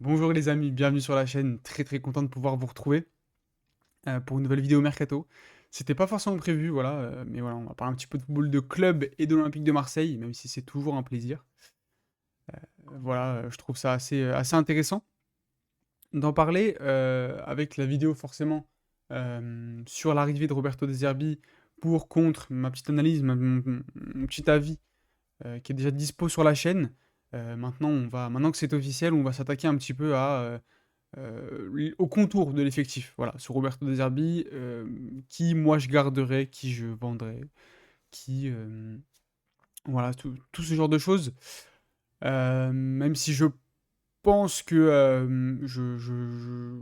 Bonjour les amis, bienvenue sur la chaîne. Très très content de pouvoir vous retrouver pour une nouvelle vidéo mercato. C'était pas forcément prévu, voilà, mais voilà, on va parler un petit peu de football de club et de l'Olympique de Marseille, même si c'est toujours un plaisir. Voilà, je trouve ça assez intéressant d'en parler avec la vidéo forcément sur l'arrivée de Roberto De Zerbi pour, contre, ma petite analyse, mon petit avis qui est déjà dispo sur la chaîne. Maintenant que c'est officiel, on va s'attaquer un petit peu au contour de l'effectif. Voilà, sur Roberto De Zerbi, qui moi je garderais, qui je vendrais, qui voilà, tout ce genre de choses. Même si je pense que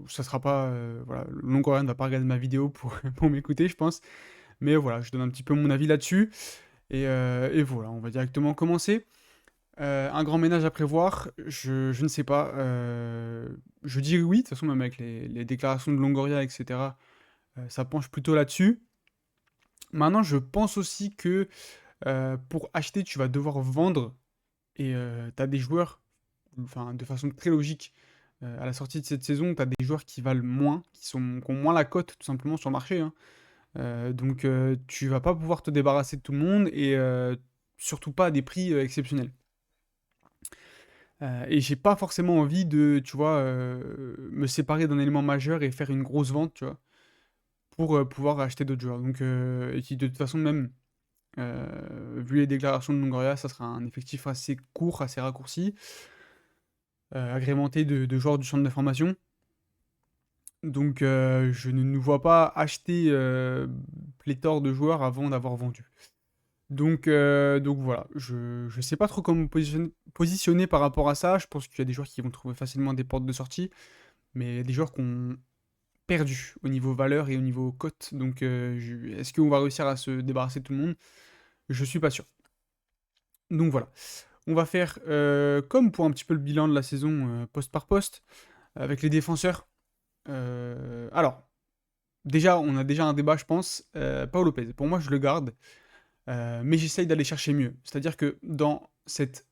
ça sera pas voilà, Longoria ne va pas regarder ma vidéo pour, pour m'écouter, je pense. Mais voilà, je donne un petit peu mon avis là-dessus. Et voilà, on va directement commencer. Un grand ménage à prévoir, je ne sais pas. Je dirais oui, de toute façon, même avec les déclarations de Longoria, etc., ça penche plutôt là-dessus. Maintenant, je pense aussi que pour acheter, tu vas devoir vendre. Et tu as des joueurs, enfin, de façon très logique, à la sortie de cette saison, tu as des joueurs qui valent moins, qui ont moins la cote, tout simplement, sur le marché, hein. Donc, tu vas pas pouvoir te débarrasser de tout le monde et surtout pas à des prix exceptionnels. Et j'ai pas forcément envie de, tu vois, me séparer d'un élément majeur et faire une grosse vente, tu vois, pour pouvoir acheter d'autres joueurs. Donc, et qui de toute façon, même, vu les déclarations de Longoria, ça sera un effectif assez court, assez raccourci, agrémenté de joueurs du centre de formation. Donc, je ne nous vois pas acheter pléthore de joueurs avant d'avoir vendu. Donc voilà, je sais pas trop comment me positionner par rapport à ça. Je pense qu'il y a des joueurs qui vont trouver facilement des portes de sortie. Mais il y a des joueurs qui ont perdu au niveau valeur et au niveau cote. Donc, est-ce qu'on va réussir à se débarrasser de tout le monde? Je suis pas sûr. Donc voilà. On va faire comme pour un petit peu le bilan de la saison poste par poste, avec les défenseurs. Alors, déjà, on a déjà un débat, je pense. Paul Lopez, pour moi, je le garde, mais j'essaye d'aller chercher mieux. C'est-à-dire que dans cette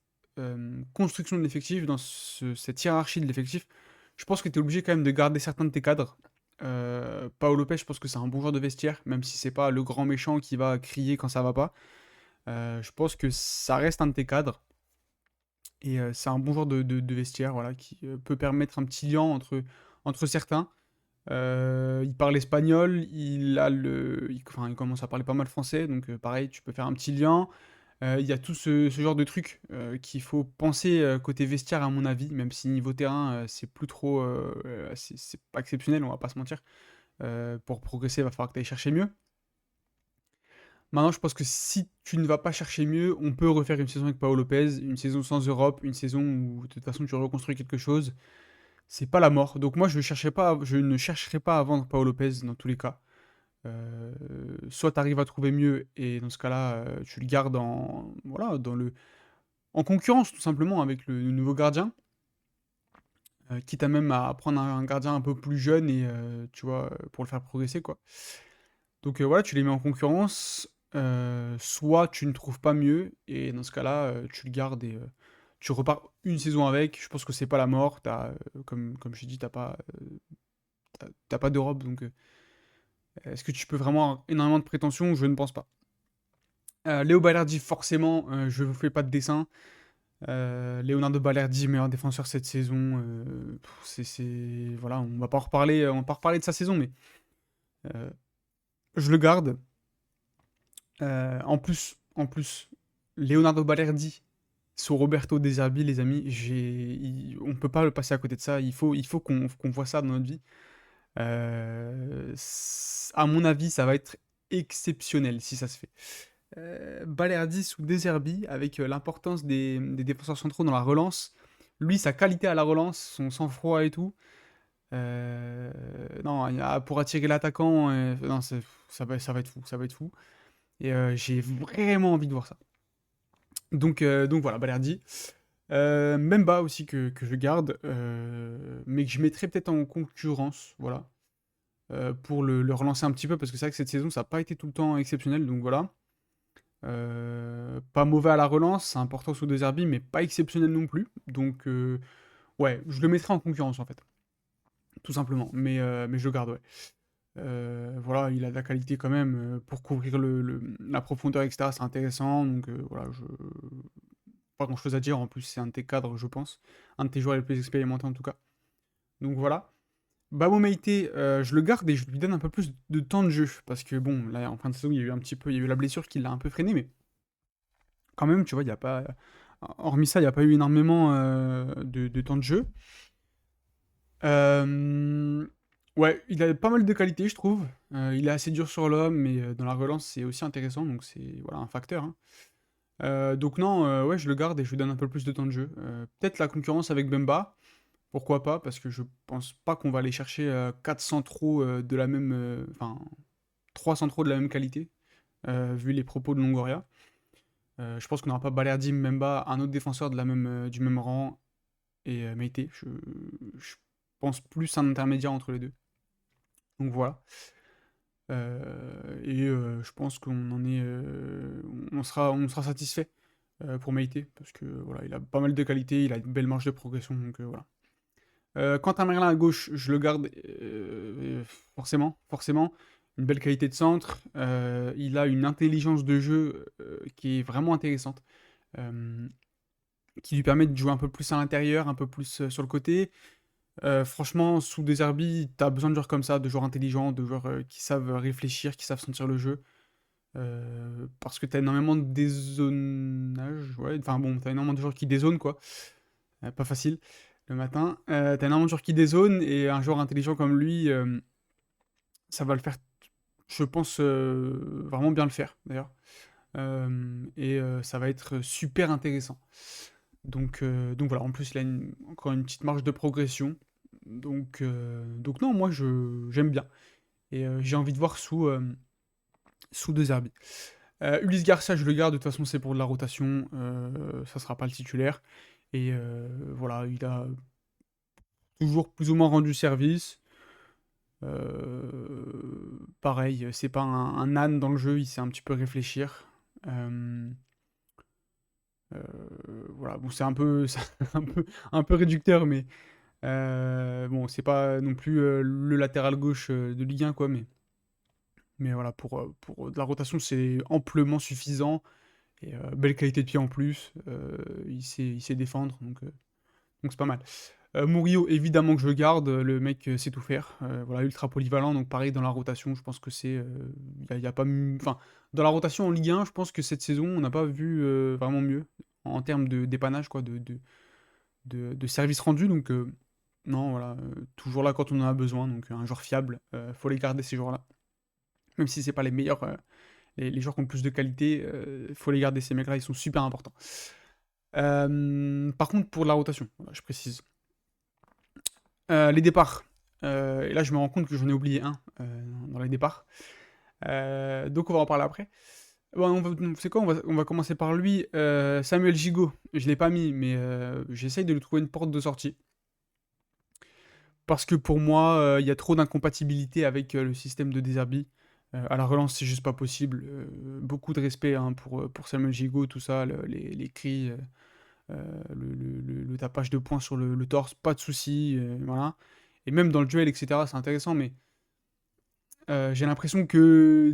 construction de l'effectif, dans cette hiérarchie de l'effectif, je pense que tu es obligé quand même de garder certains de tes cadres. Paolo Lopez, je pense que c'est un bon joueur de vestiaire, même si c'est pas le grand méchant qui va crier quand ça va pas. Je pense que ça reste un de tes cadres. Et c'est un bon joueur de vestiaire, voilà, qui peut permettre un petit lien entre certains. Il parle espagnol, enfin, il commence à parler pas mal français, donc pareil, tu peux faire un petit lien. Il y a tout ce genre de trucs qu'il faut penser côté vestiaire, à mon avis, même si niveau terrain, c'est plus trop. C'est pas exceptionnel, on va pas se mentir. Pour progresser, il va falloir que tu ailles chercher mieux. Maintenant, je pense que si tu ne vas pas chercher mieux, on peut refaire une saison avec Paolo Lopez, une saison sans Europe, une saison où de toute façon tu reconstruis quelque chose. C'est pas la mort. Donc moi, je ne chercherai pas à vendre Paolo Lopez dans tous les cas. Euh, Soit tu arrives à trouver mieux et dans ce cas-là, tu le gardes voilà, en concurrence tout simplement avec le nouveau gardien, quitte à même à prendre un gardien un peu plus jeune et tu vois, pour le faire progresser quoi. Donc voilà, tu les mets en concurrence, soit tu ne trouves pas mieux, et dans ce cas-là, tu le gardes et tu repars une saison avec. Je pense que c'est pas la mort. Comme je t'ai dit, t'as pas d'Europe, donc est-ce que tu peux vraiment avoir énormément de prétention? Je ne pense pas. Léo Balerdi, forcément, je vous fais pas de dessin. Leonardo Balerdi, meilleur défenseur cette saison. Voilà, on va pas reparler de sa saison, mais euh, je le garde. En plus, Leonardo Balerdi sur Roberto De Zerbi, les amis, on peut pas le passer à côté de ça. Il faut qu'on voit ça dans notre vie. À mon avis, ça va être exceptionnel si ça se fait. Balerdi sous De Zerbi, avec l'importance des défenseurs centraux dans la relance. Lui, sa qualité à la relance, son sang-froid et tout. Non, pour attirer l'attaquant, non, ça va être fou, ça va être fou. Et j'ai vraiment envie de voir ça. Donc voilà, Balerdi. Memba aussi que je garde, mais que je mettrais peut-être en concurrence, voilà, pour le relancer un petit peu, parce que c'est vrai que cette saison, ça n'a pas été tout le temps exceptionnel, donc voilà. Pas mauvais à la relance, c'est important sous deux herbies, mais pas exceptionnel non plus. Donc Ouais, je le mettrai en concurrence, en fait, tout simplement, mais je le garde, ouais. Voilà, il a de la qualité quand même, pour couvrir la profondeur et cetera, c'est intéressant donc voilà, je pas grand-chose à dire. En plus, c'est un de tes cadres, je pense. Un de tes joueurs les plus expérimentés, en tout cas. Donc voilà. Babo Meïté, je le garde et je lui donne un peu plus de temps de jeu parce que bon, là, en fin de saison, il y a eu la blessure qui l'a un peu freiné, mais quand même, tu vois, il y a pas hormis ça, il y a pas eu énormément, de temps de jeu. Ouais, il a pas mal de qualités, je trouve. Il est assez dur sur l'homme, mais dans la relance, c'est aussi intéressant, donc c'est voilà un facteur, hein. Donc non, ouais, je le garde et je lui donne un peu plus de temps de jeu. Peut-être la concurrence avec Bemba, pourquoi pas, parce que je pense pas qu'on va aller chercher 4 centraux de la même, enfin 3 centraux de la même qualité, vu les propos de Longoria. Je pense qu'on n'aura pas Balerdi, Mbemba, un autre défenseur de du même rang et Meïté. Je pense plus un intermédiaire entre les deux. Donc voilà. Je pense qu'on en est, on sera satisfait pour Meïté, parce que voilà, il a pas mal de qualités, il a une belle marge de progression, donc voilà. Quentin Merlin à gauche, je le garde forcément, forcément. Une belle qualité de centre. Il a une intelligence de jeu qui est vraiment intéressante, euh, qui lui permet de jouer un peu plus à l'intérieur, un peu plus sur le côté. Franchement, sous des Derby, t'as besoin de joueurs comme ça, de joueurs intelligents, de joueurs qui savent réfléchir, qui savent sentir le jeu. Parce que t'as énormément de dézonage, ouais, enfin bon, t'as énormément de joueurs qui dézonent, quoi. Pas facile le matin. T'as énormément de joueurs qui dézonent, et un joueur intelligent comme lui, ça va le faire, je pense, vraiment bien le faire, d'ailleurs. Ça va être super intéressant. Donc voilà, en plus, il a encore une petite marge de progression. Donc non, moi, j'aime bien. Et j'ai envie de voir sous De Zerbi. Ulysse Garcia, je le garde, de toute façon, c'est pour de la rotation. Ça sera pas le titulaire. Et voilà, il a toujours plus ou moins rendu service. Pareil, c'est pas un âne dans le jeu, il sait un petit peu réfléchir. Euh, euh, voilà, bon, c'est un peu, c'est un peu réducteur, mais bon, c'est pas non plus le latéral gauche de Ligue 1, quoi, mais voilà, pour de la rotation, c'est amplement suffisant. Et belle qualité de pied en plus. Il sait défendre, donc c'est pas mal. Murillo, évidemment que je le garde, le mec sait tout faire. Voilà, ultra polyvalent, donc pareil dans la rotation, je pense que c'est. Y a pas. Enfin, dans la rotation en Ligue 1, je pense que cette saison, on n'a pas vu vraiment mieux en termes de dépannage, quoi, de service rendu. Donc, non, voilà, toujours là quand on en a besoin, donc un joueur fiable. Faut les garder ces joueurs-là. Même si c'est pas les meilleurs, les joueurs qui ont le plus de qualité, faut les garder, ces mecs-là, ils sont super importants. Par contre, pour la rotation, voilà, je précise. Les départs. Et là, je me rends compte que j'en ai oublié un dans les départs. Donc, on va en parler après. Bon, c'est quoi, on va commencer par lui. Samuel Gigot, je l'ai pas mis, mais j'essaye de lui trouver une porte de sortie. Parce que pour moi, il y a trop d'incompatibilité avec le système de Deserbi. À la relance, c'est juste pas possible. Beaucoup de respect hein, pour Samuel Gigot, tout ça, les cris, le tapage de poing sur le torse, pas de souci, voilà. Et même dans le duel, etc., c'est intéressant, mais j'ai l'impression que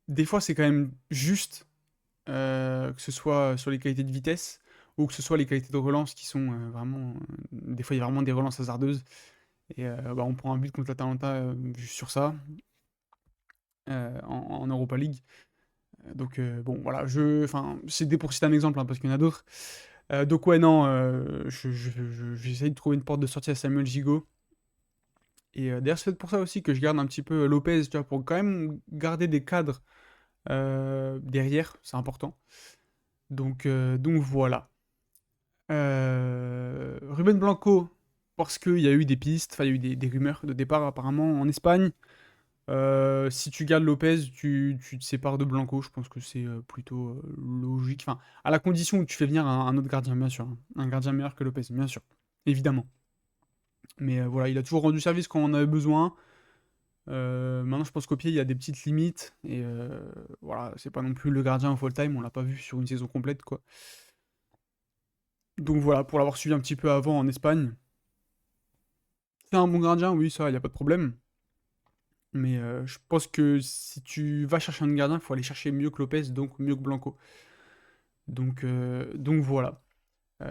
des fois, c'est quand même juste, que ce soit sur les qualités de vitesse ou que ce soit les qualités de relance qui sont vraiment. Des fois, il y a vraiment des relances hasardeuses. Et bah, on prend un but contre l'Atalanta juste sur ça, en Europa League. Donc bon, voilà, c'est pour citer un exemple, hein, parce qu'il y en a d'autres. Donc ouais, non, j'essaye de trouver une porte de sortie à Samuel Gigot. Et d'ailleurs, c'est peut-être pour ça aussi que je garde un petit peu Lopez, tu vois, pour quand même garder des cadres derrière, c'est important. Donc voilà. Ruben Blanco, parce qu'il y a eu des pistes, enfin il y a eu des rumeurs de départ apparemment en Espagne. Si tu gardes Lopez, tu te sépares de Blanco, je pense que c'est plutôt logique. Enfin, à la condition que tu fais venir un autre gardien, bien sûr, hein. Un gardien meilleur que Lopez, bien sûr. Évidemment. Mais voilà, il a toujours rendu service quand on en avait besoin. Maintenant, je pense qu'au pied, il y a des petites limites. Et voilà, c'est pas non plus le gardien au full-time, on l'a pas vu sur une saison complète, quoi. Donc voilà, pour l'avoir suivi un petit peu avant en Espagne, C'est un bon gardien, oui, ça, il y a pas de problème. Mais je pense que si tu vas chercher un gardien, il faut aller chercher mieux que Lopez, donc mieux que Blanco. Donc voilà.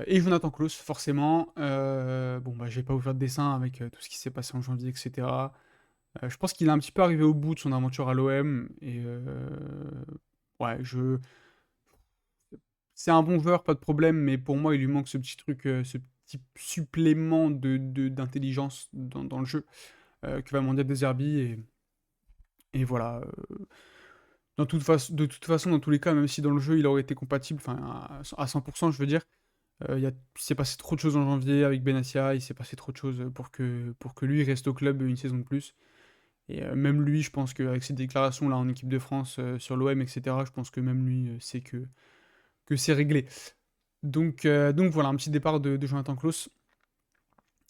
Et Jonathan Klaus, forcément. Bon, bah, je vais pas vous faire de dessin avec tout ce qui s'est passé en janvier, etc. Je pense qu'il est un petit peu arrivé au bout de son aventure à l'OM. Et ouais, c'est un bon joueur, pas de problème, mais pour moi, il lui manque ce petit truc, ce petit supplément d'intelligence dans le jeu que va demander Deserbi. Et voilà. De toute façon, dans tous les cas, même si dans le jeu il aurait été compatible, enfin à 100%, je veux dire, il s'est passé trop de choses en janvier avec Benassia, il s'est passé trop de choses pour que lui reste au club une saison de plus. Et même lui, je pense qu'avec ses déclarations là en équipe de France sur l'OM, etc., je pense que même lui sait que c'est réglé. Donc voilà, un petit départ de Jonathan Klaus.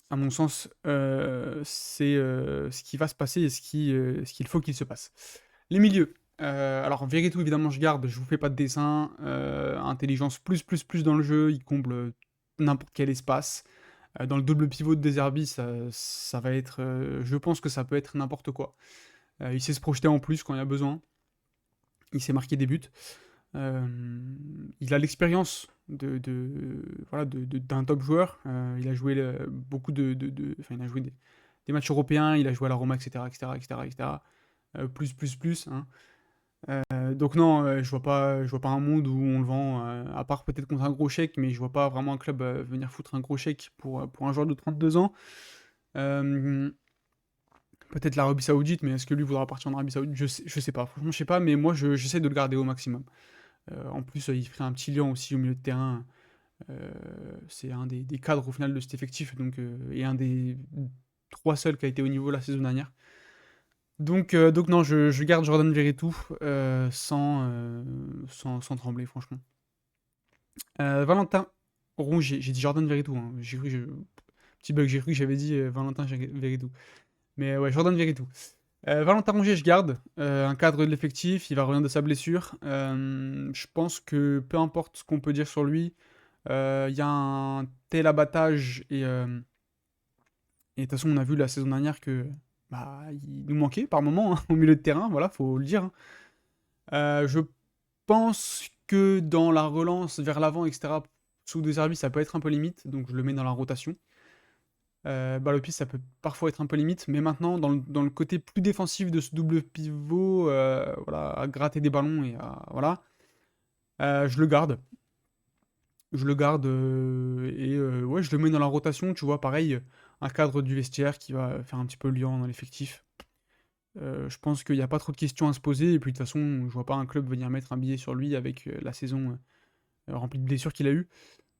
À mon sens, c'est ce qui va se passer et ce qu'il faut qu'il se passe. Les milieux. Alors, Veretout, évidemment, je garde, je vous fais pas de dessin. Intelligence plus dans le jeu, il comble n'importe quel espace. Dans le double pivot de Deserbi, ça va être. Je pense que ça peut être n'importe quoi. Il sait se projeter en plus quand il y a besoin. Il sait marquer des buts. Euh, il a l'expérience voilà, d'un top joueur. Il a joué beaucoup enfin, il a joué des matchs européens, il a joué à la Roma, etc., etc., etc., etc. Plus, hein. Donc non, je vois pas un monde où on le vend, à part peut-être contre un gros chèque, mais je vois pas vraiment un club venir foutre un gros chèque pour un joueur de 32 ans. Euh, Peut-être l'Arabie Saoudite, mais est-ce que lui voudra partir en Arabie Saoudite? Je sais pas, franchement je sais pas, mais moi j'essaie de le garder au maximum. En plus, il ferait un petit lion aussi au milieu de terrain. Euh, c'est un des cadres au final de cet effectif, et un des trois seuls qui a été au niveau la saison dernière. Donc non, je garde Jordan Verretou sans trembler, franchement. Valentin Rongier, j'ai dit Jordan Verretou, hein. Petit bug, j'ai cru que j'avais dit Valentin Verretou. Mais ouais, Jordan Verretou. Valentin Rongier, je garde. Un cadre de l'effectif, il va revenir de sa blessure. Je pense que peu importe ce qu'on peut dire sur lui, il y a un tel abattage et de toute façon, on a vu la saison dernière que bah, il nous manquait par moment hein, au milieu de terrain, voilà, faut le dire, hein. Je pense que dans la relance vers l'avant, etc., sous deux services, ça peut être un peu limite, donc je le mets dans la rotation. Balle au pied, ça peut parfois être un peu limite, mais maintenant, dans le côté plus défensif de ce double pivot, voilà, à gratter des ballons voilà, je le garde. Je le garde ouais, je le mets dans la rotation, tu vois, pareil, un cadre du vestiaire qui va faire un petit peu le lien dans l'effectif. Je pense qu'il n'y a pas trop de questions à se poser, et puis de toute façon, je vois pas un club venir mettre un billet sur lui avec la saison remplie de blessures qu'il a eu.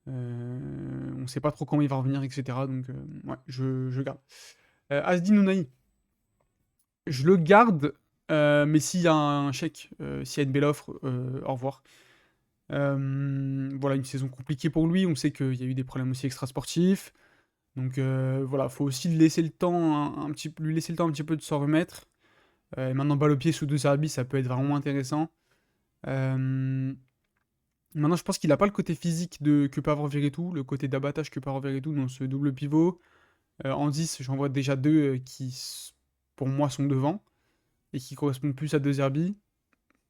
On sait pas trop quand il va revenir, etc. Donc, ouais, je garde. Asdi Nounahi, je le garde, mais s'il y a un chèque, s'il y a une belle offre, au revoir. Voilà, une saison compliquée pour lui. On sait qu'il y a eu des problèmes aussi extrasportifs. Donc voilà, faut aussi lui laisser le temps lui laisser le temps un petit peu de s'en remettre. Et maintenant, balle au pied sous deux services, ça peut être vraiment intéressant. Euh, Maintenant, je pense qu'il n'a pas le côté physique que peut avoir Veretout, le côté d'abattage que peut avoir Veretout dans ce double pivot. En 10, j'en vois déjà deux pour moi, sont devant et qui correspondent plus à deux Zerbi.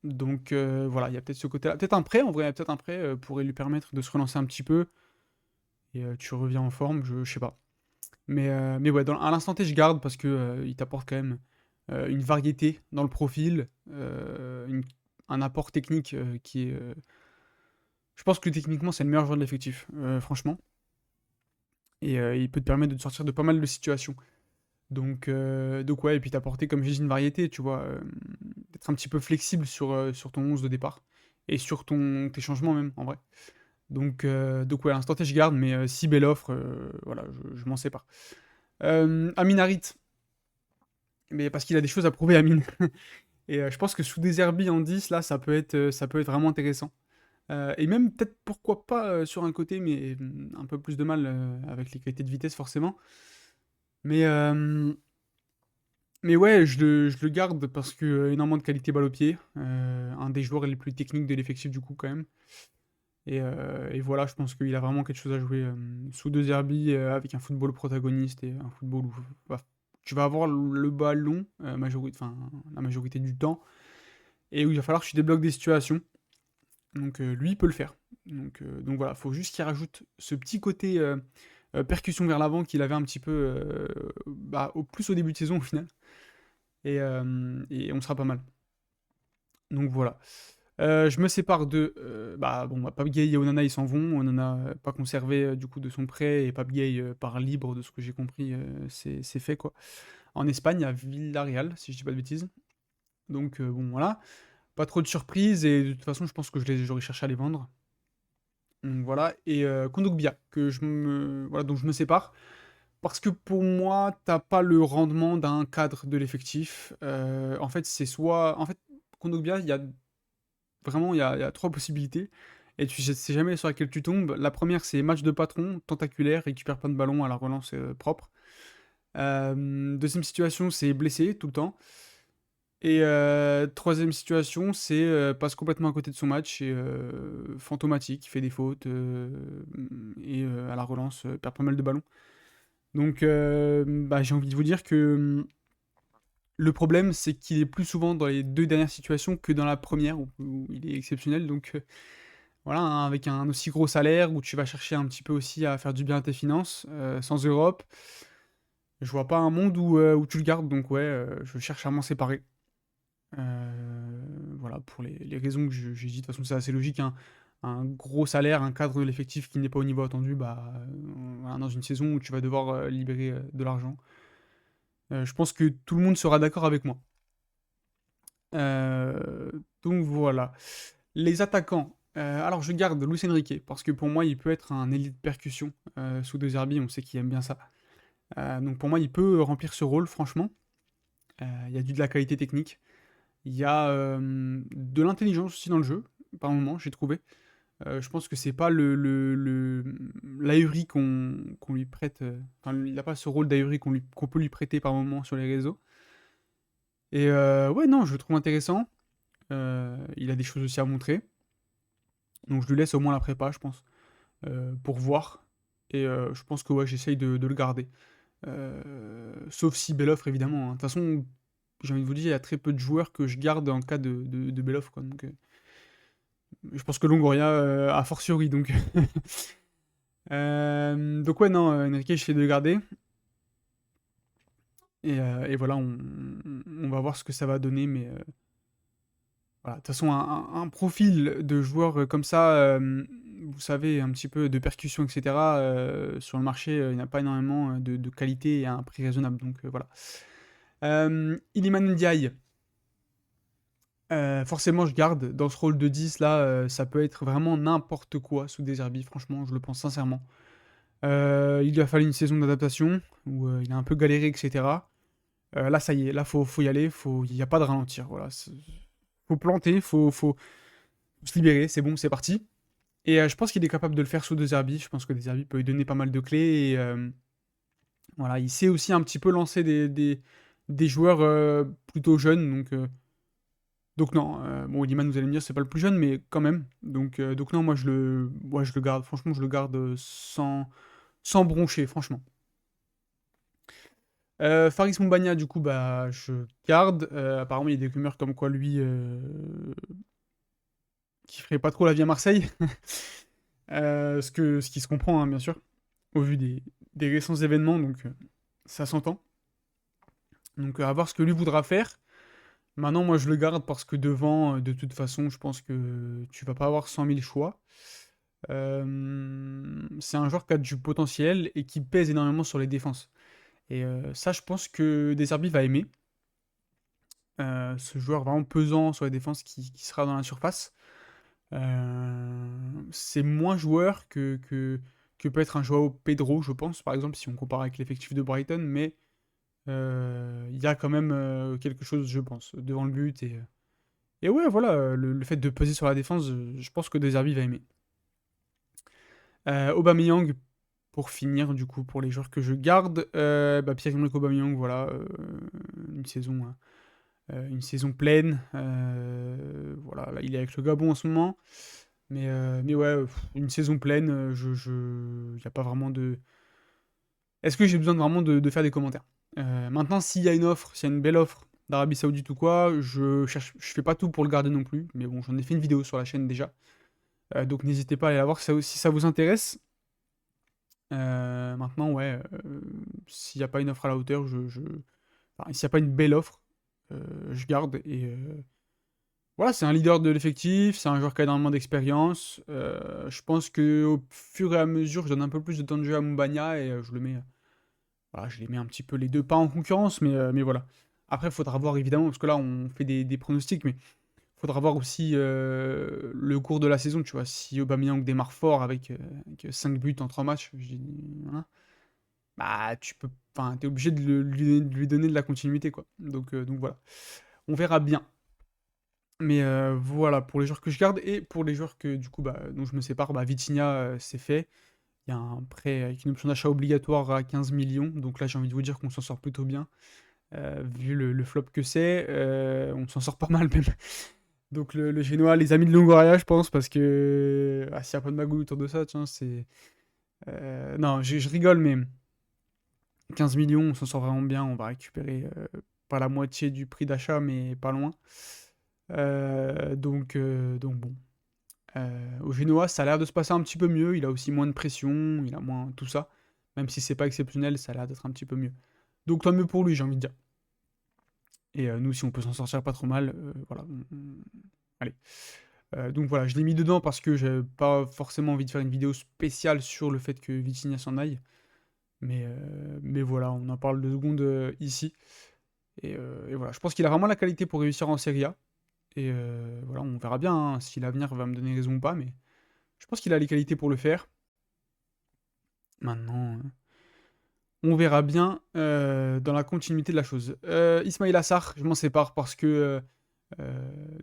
Donc voilà, il y a peut-être ce côté-là. Peut-être un prêt, en vrai, peut-être un prêt pourrait lui permettre de se relancer un petit peu. Et tu reviens en forme, je sais pas. Mais ouais, à l'instant T, je garde parce que il t'apporte quand même une variété dans le profil, un apport technique qui est. Je pense que techniquement, c'est le meilleur joueur de l'effectif, franchement. Et il peut te permettre de te sortir de pas mal de situations. Donc ouais, et puis t'apporter, comme j'ai dit, une variété, tu vois. D'être un petit peu flexible sur ton 11 de départ. Et sur tes changements même, en vrai. Donc ouais, à l'instant T, je garde, mais si belle offre, voilà, je m'en sépare. Amin Harit, mais parce qu'il a des choses à prouver, Amine. Et je pense que sous des Herbie en 10, là, ça peut être vraiment intéressant. Et même peut-être pourquoi pas sur un côté, mais un peu plus de mal avec les qualités de vitesse forcément. Mais, euh, mais ouais, je le garde parce que énormément de qualité balle au pied. Un des joueurs les plus techniques de l'effectif du coup quand même. Et voilà, je pense qu'il a vraiment quelque chose à jouer, sous De Zerbi, avec un football protagoniste et un football où bah, tu vas avoir le ballon, la majorité du temps et où il va falloir que tu débloques des situations. Donc lui, il peut le faire. Donc voilà, faut juste qu'il rajoute ce petit côté, percussion vers l'avant qu'il avait un petit peu, bah, au début de saison au final et on sera pas mal. Donc voilà. Je me sépare de, bah, bon, bah, Pape Gueye et Onana, ils s'en vont. Onana, pas conservé, du coup, de son prêt et Pape Gueye, part libre, de ce que j'ai compris, c'est fait, quoi. En Espagne, à Villarreal, si je dis pas de bêtises. Donc bon, voilà. Pas trop de surprises et de toute façon, je pense que j'aurais cherché à les vendre. Donc voilà et Kondogbia dont je me sépare parce que pour moi, t'as pas le rendement d'un cadre de l'effectif. En fait, Kondogbia, il y a 3 possibilités et tu sais jamais sur laquelle tu tombes. La première, c'est match de patron, tentaculaire, récupère plein de ballons à la relance, propre. 2e situation, c'est blessé tout le temps et 3e situation, c'est, passe complètement à côté de son match et fantomatique, il fait des fautes, et à la relance, perd pas mal de ballons. Donc bah, j'ai envie de vous dire que, le problème, c'est qu'il est plus souvent dans les 2 dernières situations que dans la première où il est exceptionnel donc voilà, hein, avec un aussi gros salaire où tu vas chercher un petit peu aussi à faire du bien à tes finances, sans Europe, je vois pas un monde où tu le gardes donc ouais, je cherche à m'en séparer. Voilà, pour les raisons que j'ai dit, de toute façon c'est assez logique, hein. Un gros salaire, un cadre de l'effectif qui n'est pas au niveau attendu, bah, voilà, dans une saison où tu vas devoir, libérer, de l'argent. Je pense que tout le monde sera d'accord avec moi. Donc voilà. Les attaquants, alors je garde Luis Enrique parce que pour moi il peut être un ailier de percussion, sous De Zerbi, on sait qu'il aime bien ça. Donc pour moi il peut remplir ce rôle franchement. Il y a de la qualité technique. Il y a, de l'intelligence aussi dans le jeu, par moment j'ai trouvé. Je pense que c'est pas l'ahurie qu'on lui prête, enfin il a pas ce rôle d'ahurie qu'on peut lui prêter par moment sur les réseaux et ouais non, je le trouve intéressant. Il a des choses aussi à montrer. Donc je lui laisse au moins la prépa, je pense, pour voir. Et je pense que ouais, j'essaye de le garder. Sauf si belle offre, évidemment, hein. De toute façon, j'ai envie de vous dire, il y a très peu de joueurs que je garde en cas de belle offre, quoi. Donc, je pense que Longoria, a fortiori. Donc ouais, non, Enrique, j'essaie de le garder. Et voilà, on va voir ce que ça va donner. Mais voilà, de toute façon, un profil de joueur comme ça, vous savez, un petit peu de percussion, etc., sur le marché, il n'y a pas énormément de qualité et à un prix raisonnable. Donc voilà. Iliman Ndiaye, forcément, je garde. Dans ce rôle de 10, là, ça peut être vraiment n'importe quoi sous des herbiers, franchement, je le pense sincèrement. Il lui a fallu une saison d'adaptation où il a un peu galéré, etc. Là, ça y est, là, faut y aller, il n'y a pas de ralentir. Voilà, faut planter, faut se libérer, c'est bon, c'est parti. Et je pense qu'il est capable de le faire sous De Zerbi. Je pense que De Zerbi peut lui donner pas mal de clés. Et voilà, il sait aussi un petit peu lancer des joueurs plutôt jeunes. Donc non, bon, Iliman, vous allez me dire, c'est pas le plus jeune, mais quand même. Donc non, moi je le garde. Franchement, je le garde sans broncher, franchement. Faris Moumbagna, du coup, bah, je garde. Apparemment, il y a des rumeurs comme quoi lui, qui ferait pas trop la vie à Marseille. Ce qui se comprend, hein, bien sûr, au vu des récents événements, donc ça s'entend. Donc à voir ce que lui voudra faire. Maintenant, moi je le garde parce que devant, de toute façon, je pense que tu vas pas avoir 100 000 choix. C'est un joueur qui a du potentiel et qui pèse énormément sur les défenses. Et ça, je pense que Deserbi va aimer. Ce joueur vraiment pesant sur les défenses qui sera dans la surface. C'est moins joueur que peut être un Joao Pedro, je pense, par exemple, si on compare avec l'effectif de Brighton, mais il y a quand même quelque chose, je pense, devant le but. Et ouais, voilà, le fait de peser sur la défense, je pense que De Zerbi va aimer. Aubameyang, pour finir, du coup, pour les joueurs que je garde, bah, Pierre-Emerick Aubameyang, voilà, une saison, une saison pleine. Voilà, là, il est avec le Gabon en ce moment. Mais ouais, une saison pleine, y a pas vraiment de est-ce que j'ai besoin de vraiment de faire des commentaires? Maintenant s'il y a une offre, s'il y a une belle offre d'Arabie Saoudite ou quoi, je fais pas tout pour le garder non plus, mais bon, j'en ai fait une vidéo sur la chaîne déjà. Donc n'hésitez pas à aller la voir si ça vous intéresse. Maintenant, ouais, s'il y a pas une offre à la hauteur, enfin, s'il y a pas une belle offre, je garde et voilà, c'est un leader de l'effectif, c'est un joueur qui a énormément d'expérience. Je pense qu'au fur et à mesure, je donne un peu plus de temps de jeu à Moumbagna et voilà, je les mets un petit peu les 2 pas en concurrence, mais voilà. Après, il faudra voir évidemment, parce que là, on fait des pronostics, mais il faudra voir aussi le cours de la saison, tu vois. Si Aubameyang démarre fort avec 5 buts en 3 matchs, voilà, bah, enfin, t'es obligé de lui donner de la continuité, quoi. Donc voilà. On verra bien. Mais voilà, pour les joueurs que je garde et pour les joueurs que, du coup, bah, dont je me sépare, bah, Vitinha, c'est fait. Il y a un prêt avec une option d'achat obligatoire à 15 millions. Donc là, j'ai envie de vous dire qu'on s'en sort plutôt bien. Vu le flop que c'est, on s'en sort pas mal même. Donc le Génois, les amis de Longoria, je pense, parce que s'il n'y a pas de magouille autour de ça, tiens, c'est... non, je rigole, mais 15 millions, on s'en sort vraiment bien. On va récupérer pas la moitié du prix d'achat, mais pas loin. Donc bon. Au Genoa, ça a l'air de se passer un petit peu mieux. Il a aussi moins de pression, il a moins tout ça. Même si c'est pas exceptionnel, ça a l'air d'être un petit peu mieux. Donc tant mieux pour lui, j'ai envie de dire. Et nous, si on peut s'en sortir pas trop mal, voilà. Allez. Donc voilà, je l'ai mis dedans parce que j'ai pas forcément envie de faire une vidéo spéciale sur le fait que Vitinha s'en aille. Mais voilà, on en parle 2 secondes ici. Et voilà, je pense qu'il a vraiment la qualité pour réussir en Serie A. Et voilà, on verra bien hein, si l'avenir va me donner raison ou pas, mais je pense qu'il a les qualités pour le faire. Maintenant, on verra bien dans la continuité de la chose. Ismail Assar, je m'en sépare parce que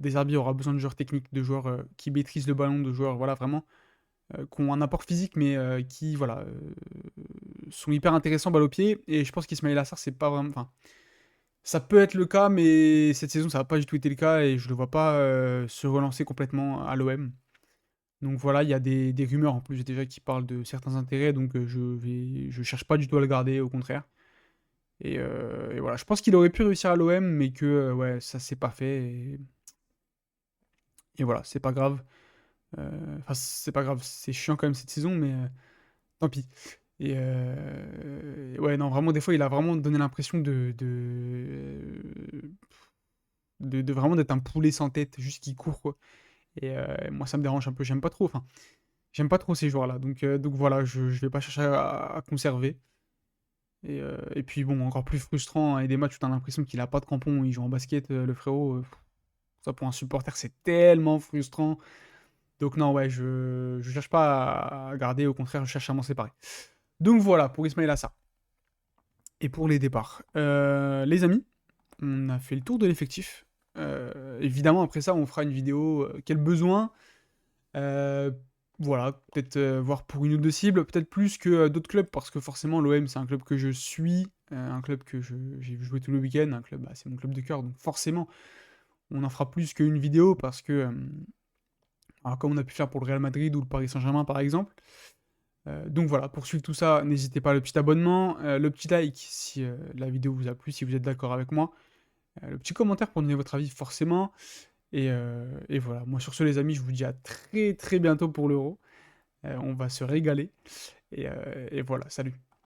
Deserbi aura besoin de joueurs techniques, de joueurs qui maîtrisent le ballon, de joueurs voilà, vraiment qui ont un apport physique, mais qui voilà, sont hyper intéressants balle au pied. Et je pense qu'Ismail Assar, c'est pas vraiment. Enfin, ça peut être le cas, mais cette saison, ça n'a pas du tout été le cas et je le vois pas se relancer complètement à l'OM. Donc voilà, il y a des rumeurs en plus déjà qui parlent de certains intérêts, donc je cherche pas du tout à le garder, au contraire. Et voilà, je pense qu'il aurait pu réussir à l'OM, mais que ouais, ça s'est pas fait. Et voilà, c'est pas grave. Enfin, c'est pas grave, c'est chiant quand même cette saison, mais tant pis. Ouais, non, vraiment, des fois, il a vraiment donné l'impression de vraiment d'être un poulet sans tête, juste qui court, quoi. Et moi, ça me dérange un peu, j'aime pas trop. Enfin, j'aime pas trop ces joueurs-là. Donc voilà, je vais pas chercher à conserver. Et puis bon, encore plus frustrant, hein, et des matchs où t'as l'impression qu'il a pas de crampons, il joue en basket, le frérot. Ça pour un supporter, c'est tellement frustrant. Donc non, ouais, je cherche pas à garder, au contraire, je cherche à m'en séparer. Donc voilà, pour Ismail Assar. Et pour les départs. Les amis, on a fait le tour de l'effectif. Évidemment, après ça, on fera une vidéo. Quel besoin euh, Voilà, peut-être voir pour une ou deux cibles, peut-être plus que d'autres clubs, parce que forcément, l'OM, c'est un club que je suis, un club que j'ai vu jouer tout le week-end, un club, bah, c'est mon club de cœur, donc forcément, on en fera plus qu'une vidéo, parce que, alors, comme on a pu faire pour le Real Madrid ou le Paris Saint-Germain, par exemple. Donc voilà, pour suivre tout ça, n'hésitez pas à le petit abonnement, le petit like si la vidéo vous a plu, si vous êtes d'accord avec moi, le petit commentaire pour donner votre avis forcément, et voilà. Moi sur ce les amis, je vous dis à très très bientôt pour l'Euro, on va se régaler, et voilà, salut.